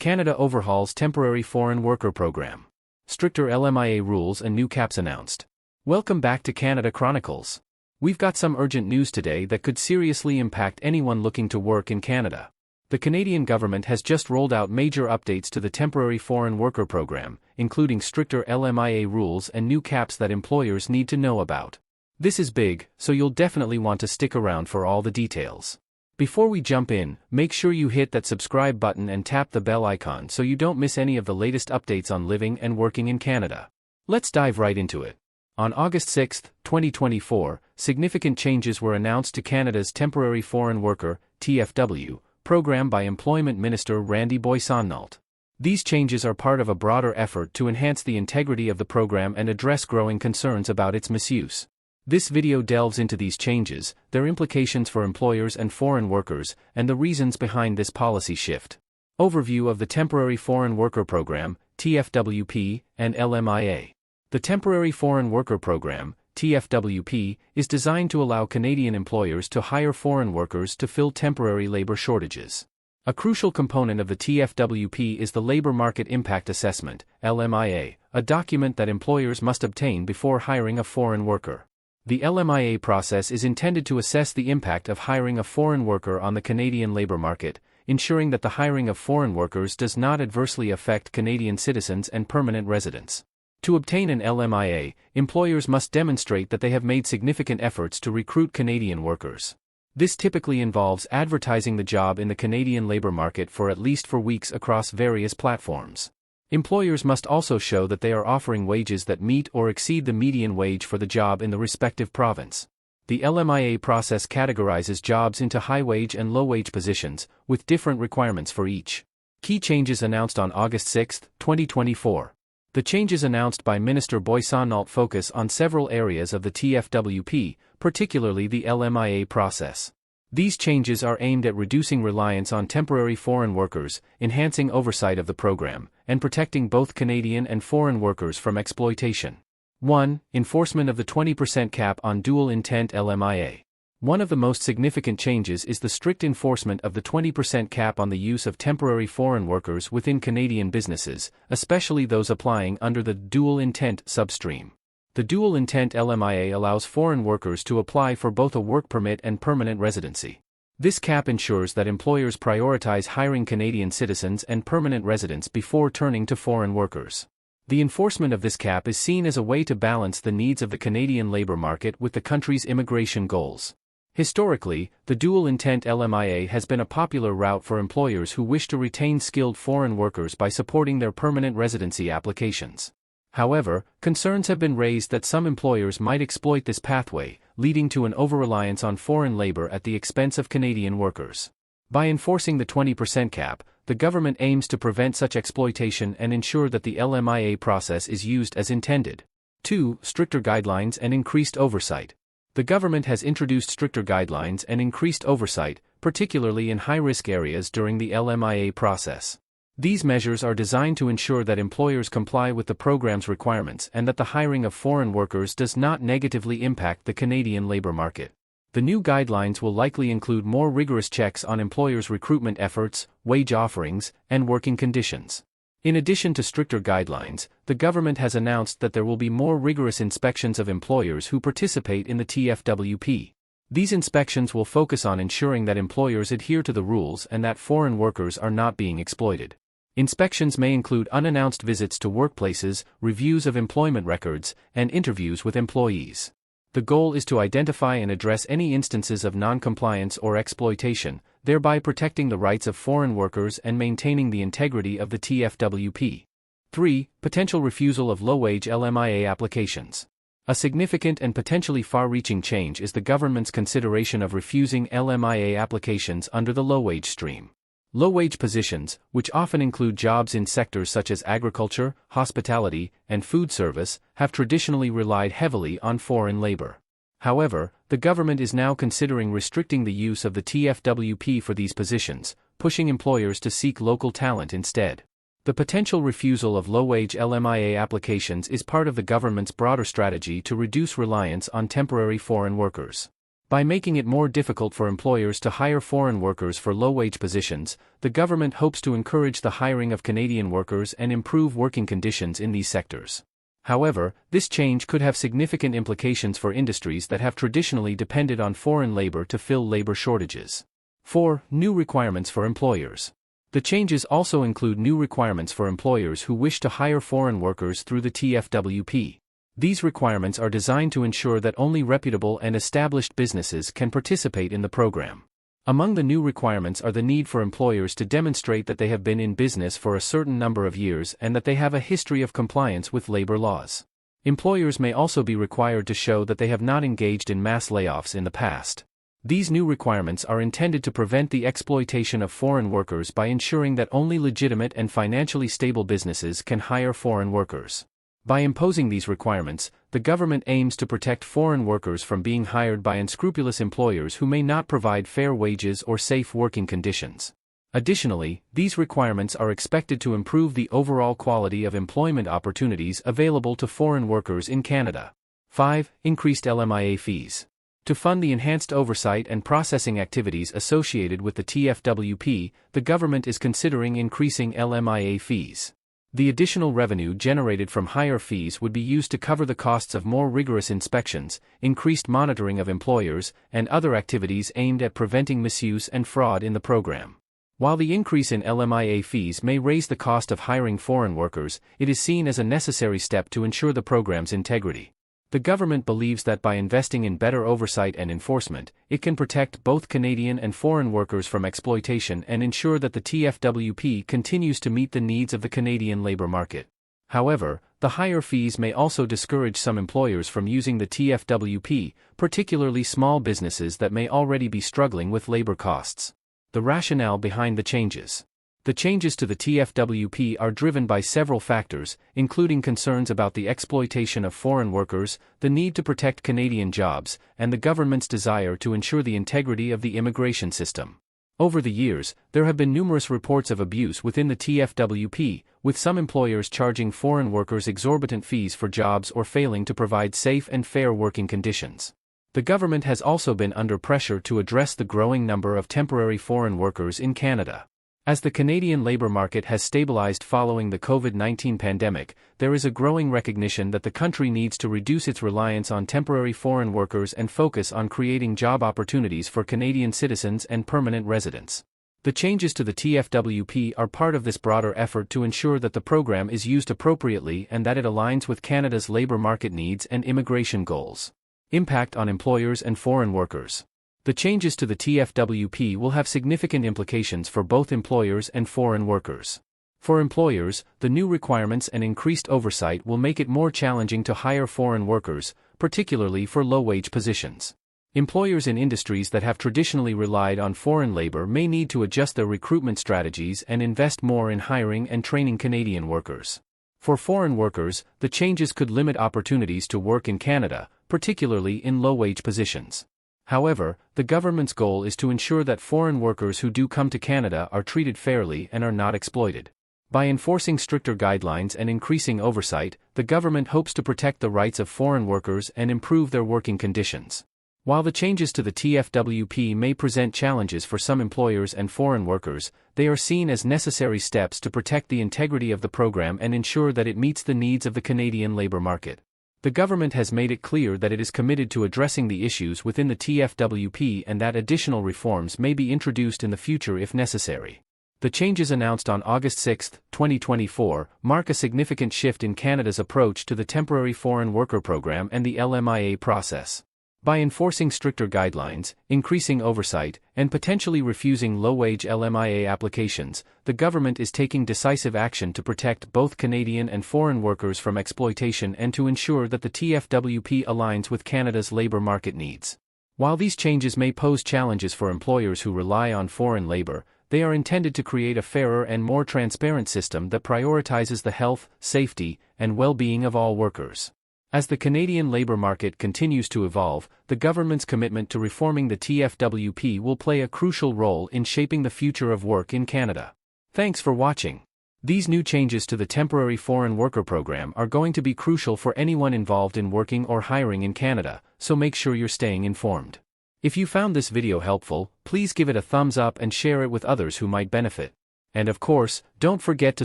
Canada overhauls temporary foreign worker program. Stricter LMIA rules and new caps announced. Welcome back to Canada Chronicles. We've got some urgent news today that could seriously impact anyone looking to work in Canada. The Canadian government has just rolled out major updates to the temporary foreign worker program, including stricter LMIA rules and new caps that employers need to know about. This is big, so you'll definitely want to stick around for all the details. Before we jump in, make sure you hit that subscribe button and tap the bell icon so you don't miss any of the latest updates on living and working in Canada. Let's dive right into it. On August 6, 2024, significant changes were announced to Canada's Temporary Foreign Worker (TFW) program by Employment Minister Randy Boissonnault. These changes are part of a broader effort to enhance the integrity of the program and address growing concerns about its misuse. This video delves into these changes, their implications for employers and foreign workers, and the reasons behind this policy shift. Overview of the Temporary Foreign Worker Program, TFWP, and LMIA. The Temporary Foreign Worker Program, TFWP, is designed to allow Canadian employers to hire foreign workers to fill temporary labor shortages. A crucial component of the TFWP is the Labor Market Impact Assessment, LMIA, a document that employers must obtain before hiring a foreign worker. The LMIA process is intended to assess the impact of hiring a foreign worker on the Canadian labor market, ensuring that the hiring of foreign workers does not adversely affect Canadian citizens and permanent residents. To obtain an LMIA, employers must demonstrate that they have made significant efforts to recruit Canadian workers. This typically involves advertising the job in the Canadian labor market for at least 4 weeks across various platforms. Employers must also show that they are offering wages that meet or exceed the median wage for the job in the respective province. The LMIA process categorizes jobs into high-wage and low-wage positions, with different requirements for each. Key changes announced on August 6, 2024. The changes announced by Minister Boissonnault focus on several areas of the TFWP, particularly the LMIA process. These changes are aimed at reducing reliance on temporary foreign workers, enhancing oversight of the program, and protecting both Canadian and foreign workers from exploitation. 1. Enforcement of the 20% cap on dual-intent LMIA. One of the most significant changes is the strict enforcement of the 20% cap on the use of temporary foreign workers within Canadian businesses, especially those applying under the dual-intent substream. The dual-intent LMIA allows foreign workers to apply for both a work permit and permanent residency. This cap ensures that employers prioritize hiring Canadian citizens and permanent residents before turning to foreign workers. The enforcement of this cap is seen as a way to balance the needs of the Canadian labor market with the country's immigration goals. Historically, the dual-intent LMIA has been a popular route for employers who wish to retain skilled foreign workers by supporting their permanent residency applications. However, concerns have been raised that some employers might exploit this pathway, leading to an over-reliance on foreign labor at the expense of Canadian workers. By enforcing the 20% cap, the government aims to prevent such exploitation and ensure that the LMIA process is used as intended. 2. Stricter guidelines and increased oversight. The government has introduced stricter guidelines and increased oversight, particularly in high-risk areas during the LMIA process. These measures are designed to ensure that employers comply with the program's requirements and that the hiring of foreign workers does not negatively impact the Canadian labor market. The new guidelines will likely include more rigorous checks on employers' recruitment efforts, wage offerings, and working conditions. In addition to stricter guidelines, the government has announced that there will be more rigorous inspections of employers who participate in the TFWP. These inspections will focus on ensuring that employers adhere to the rules and that foreign workers are not being exploited. Inspections may include unannounced visits to workplaces, reviews of employment records, and interviews with employees. The goal is to identify and address any instances of non-compliance or exploitation, thereby protecting the rights of foreign workers and maintaining the integrity of the TFWP. 3. Potential refusal of low-wage LMIA applications. A significant and potentially far-reaching change is the government's consideration of refusing LMIA applications under the low-wage stream. Low-wage positions, which often include jobs in sectors such as agriculture, hospitality, and food service, have traditionally relied heavily on foreign labor. However, the government is now considering restricting the use of the TFWP for these positions, pushing employers to seek local talent instead. The potential refusal of low-wage LMIA applications is part of the government's broader strategy to reduce reliance on temporary foreign workers. By making it more difficult for employers to hire foreign workers for low-wage positions, the government hopes to encourage the hiring of Canadian workers and improve working conditions in these sectors. However, this change could have significant implications for industries that have traditionally depended on foreign labor to fill labor shortages. 4. New requirements for employers. The changes also include new requirements for employers who wish to hire foreign workers through the TFWP. These requirements are designed to ensure that only reputable and established businesses can participate in the program. Among the new requirements are the need for employers to demonstrate that they have been in business for a certain number of years and that they have a history of compliance with labor laws. Employers may also be required to show that they have not engaged in mass layoffs in the past. These new requirements are intended to prevent the exploitation of foreign workers by ensuring that only legitimate and financially stable businesses can hire foreign workers. By imposing these requirements, the government aims to protect foreign workers from being hired by unscrupulous employers who may not provide fair wages or safe working conditions. Additionally, these requirements are expected to improve the overall quality of employment opportunities available to foreign workers in Canada. 5. Increased LMIA fees. To fund the enhanced oversight and processing activities associated with the TFWP, the government is considering increasing LMIA fees. The additional revenue generated from higher fees would be used to cover the costs of more rigorous inspections, increased monitoring of employers, and other activities aimed at preventing misuse and fraud in the program. While the increase in LMIA fees may raise the cost of hiring foreign workers, it is seen as a necessary step to ensure the program's integrity. The government believes that by investing in better oversight and enforcement, it can protect both Canadian and foreign workers from exploitation and ensure that the TFWP continues to meet the needs of the Canadian labor market. However, the higher fees may also discourage some employers from using the TFWP, particularly small businesses that may already be struggling with labor costs. The rationale behind the changes. The changes to the TFWP are driven by several factors, including concerns about the exploitation of foreign workers, the need to protect Canadian jobs, and the government's desire to ensure the integrity of the immigration system. Over the years, there have been numerous reports of abuse within the TFWP, with some employers charging foreign workers exorbitant fees for jobs or failing to provide safe and fair working conditions. The government has also been under pressure to address the growing number of temporary foreign workers in Canada. As the Canadian labor market has stabilized following the COVID-19 pandemic, there is a growing recognition that the country needs to reduce its reliance on temporary foreign workers and focus on creating job opportunities for Canadian citizens and permanent residents. The changes to the TFWP are part of this broader effort to ensure that the program is used appropriately and that it aligns with Canada's labor market needs and immigration goals. Impact on employers and foreign workers. The changes to the TFWP will have significant implications for both employers and foreign workers. For employers, the new requirements and increased oversight will make it more challenging to hire foreign workers, particularly for low-wage positions. Employers in industries that have traditionally relied on foreign labor may need to adjust their recruitment strategies and invest more in hiring and training Canadian workers. For foreign workers, the changes could limit opportunities to work in Canada, particularly in low-wage positions. However, the government's goal is to ensure that foreign workers who do come to Canada are treated fairly and are not exploited. By enforcing stricter guidelines and increasing oversight, the government hopes to protect the rights of foreign workers and improve their working conditions. While the changes to the TFWP may present challenges for some employers and foreign workers, they are seen as necessary steps to protect the integrity of the program and ensure that it meets the needs of the Canadian labor market. The government has made it clear that it is committed to addressing the issues within the TFWP and that additional reforms may be introduced in the future if necessary. The changes announced on August 6, 2024, mark a significant shift in Canada's approach to the Temporary Foreign Worker Program and the LMIA process. By enforcing stricter guidelines, increasing oversight, and potentially refusing low-wage LMIA applications, the government is taking decisive action to protect both Canadian and foreign workers from exploitation and to ensure that the TFWP aligns with Canada's labor market needs. While these changes may pose challenges for employers who rely on foreign labor, they are intended to create a fairer and more transparent system that prioritizes the health, safety, and well-being of all workers. As the Canadian labor market continues to evolve, the government's commitment to reforming the TFWP will play a crucial role in shaping the future of work in Canada. Thanks for watching. These new changes to the Temporary Foreign Worker Program are going to be crucial for anyone involved in working or hiring in Canada, so make sure you're staying informed. If you found this video helpful, please give it a thumbs up and share it with others who might benefit. And of course, don't forget to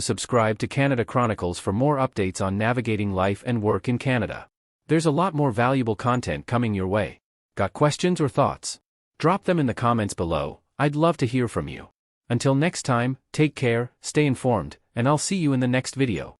subscribe to Canada Chronicles for more updates on navigating life and work in Canada. There's a lot more valuable content coming your way. Got questions or thoughts? Drop them in the comments below. I'd love to hear from you. Until next time, take care, stay informed, and I'll see you in the next video.